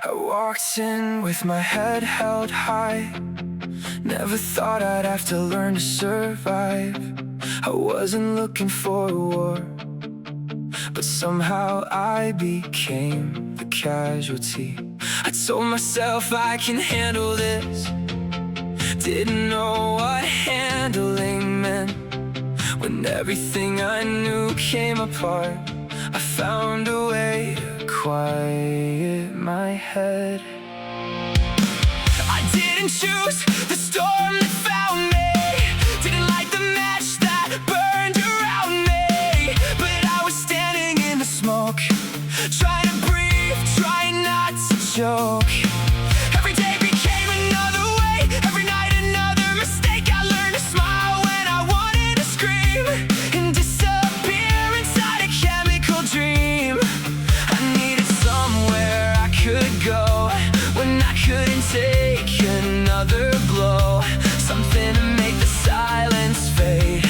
I walked in with my head held high. Never thought I'd have to learn to survive. I wasn't looking for a war, but somehow I became the casualty. I told myself I can handle this. Didn't know what handling meant. When everything I knew came apart, I found a way to quiet my head. I didn't choose the storm that found me, didn't light the match that burned around me, but I was standing in the smoke, trying to breathe, trying not to choke. Every day became another way, every night another mistake. I learned to smile when I wanted to scream and disappear inside a chemical dream. I needed somewhere I could go when I couldn't take another blow. Something to make the silence fade,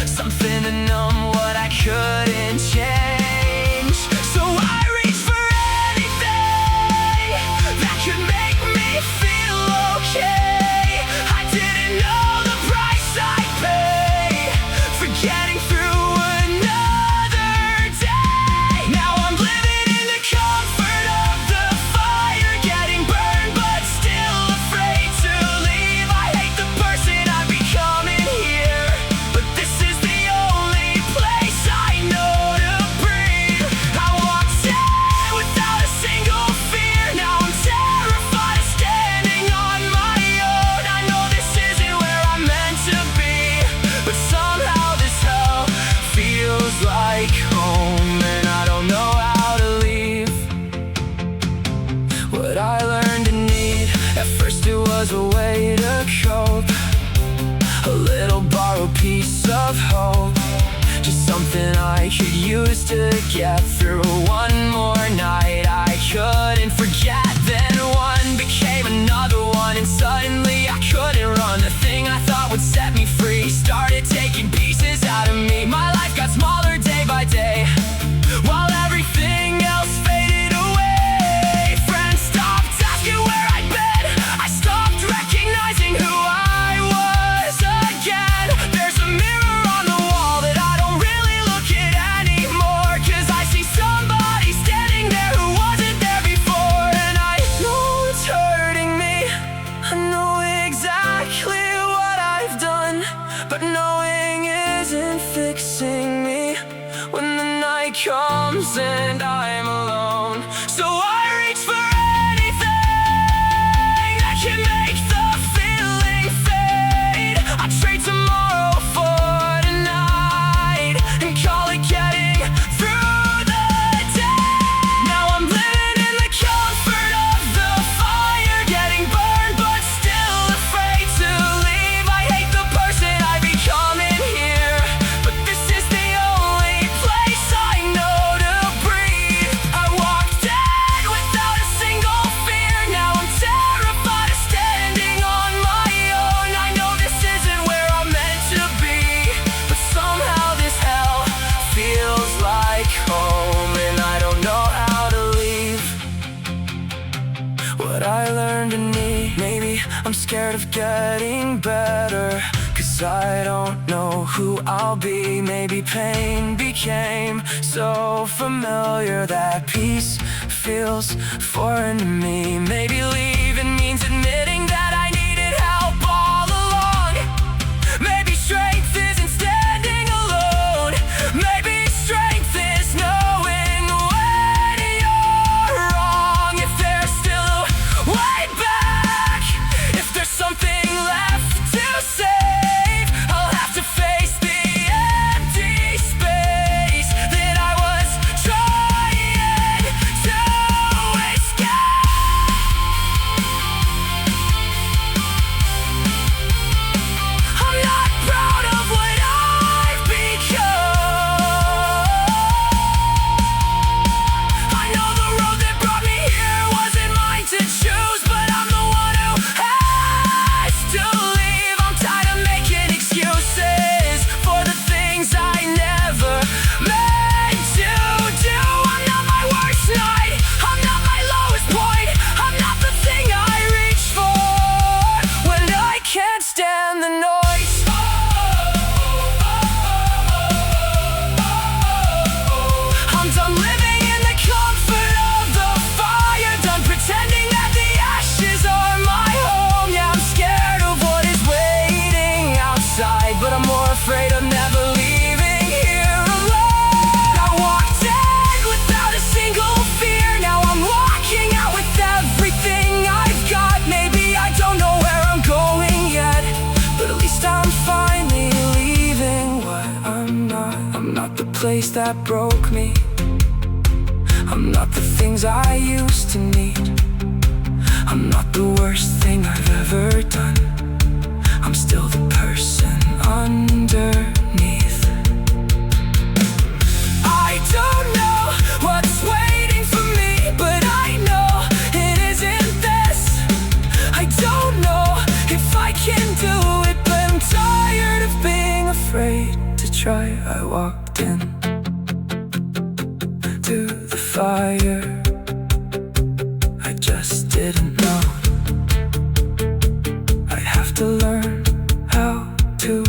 something to numb what I couldn't change. So I reached for anything that could make me feel okay. I didn't know the price I'd pay for getting through another day. Now I'm living in the comfort of the fire, getting burned but still afraid to leave. I hate the person I'm becoming here, but this is the only place I know to breathe. I walked in without a single fear. Now I'm terrified of standing on my own. I know this isn't where I'm meant to be, but somehow this hell feels like home, and I don't know how to leave. What I learned to need, at first it was a way to cope, a little borrowed piece of hope, just something I could use to get through one more night I couldn't forget. Then one became another one, and suddenly I couldn't run. The thing I thought would set me free started taking pieces out of me. My life got smaller day by day, while everything else faded away. Friends stopped asking where I'd been, I stopped recognizing who I was again. There's a mirror on the wall that I don't really look at anymore, 'cause I see somebody standing there who wasn't there before. And I know it's hurting me, I know exactly what I've done, but knowing isn't fixing me when the night comes and I'm alone. So I reach for anything that can make the feeling fade. I trade tomorrow for tonight and call it getting through the day. Now I'm living in the comfort of the fire, getting burned but still afraid to leave. I hate the person I become in here, but this is the only place I know to breathe. I walked in without a single fear. Now I'm terrified of standing on my own. I know this isn't where I'm meant to be, but somehow this hell feels like home, and I don't know how to leave. What I learned to need, maybe I'm scared of getting better, 'cause I don't know who I'll be. Maybe pain became so familiar that peace feels foreign to me. Maybe leaving means admitting that I needed help all along. Maybe strength isn't standing alone. Maybe strength is knowing when you're wrong. If there's still a way back, if there's something left to save, I'll have to face the empty space that I was trying to escape. memories that broke me. I'm not the things I used to need. I'm not the worst thing I've ever done. I'm still the person underneath. I don't know what's waiting for me, but I know it isn't this. I don't know if I can do it, but I'm tired of being afraid to try. I walked in to the fire. I just didn't know. I have to learn how to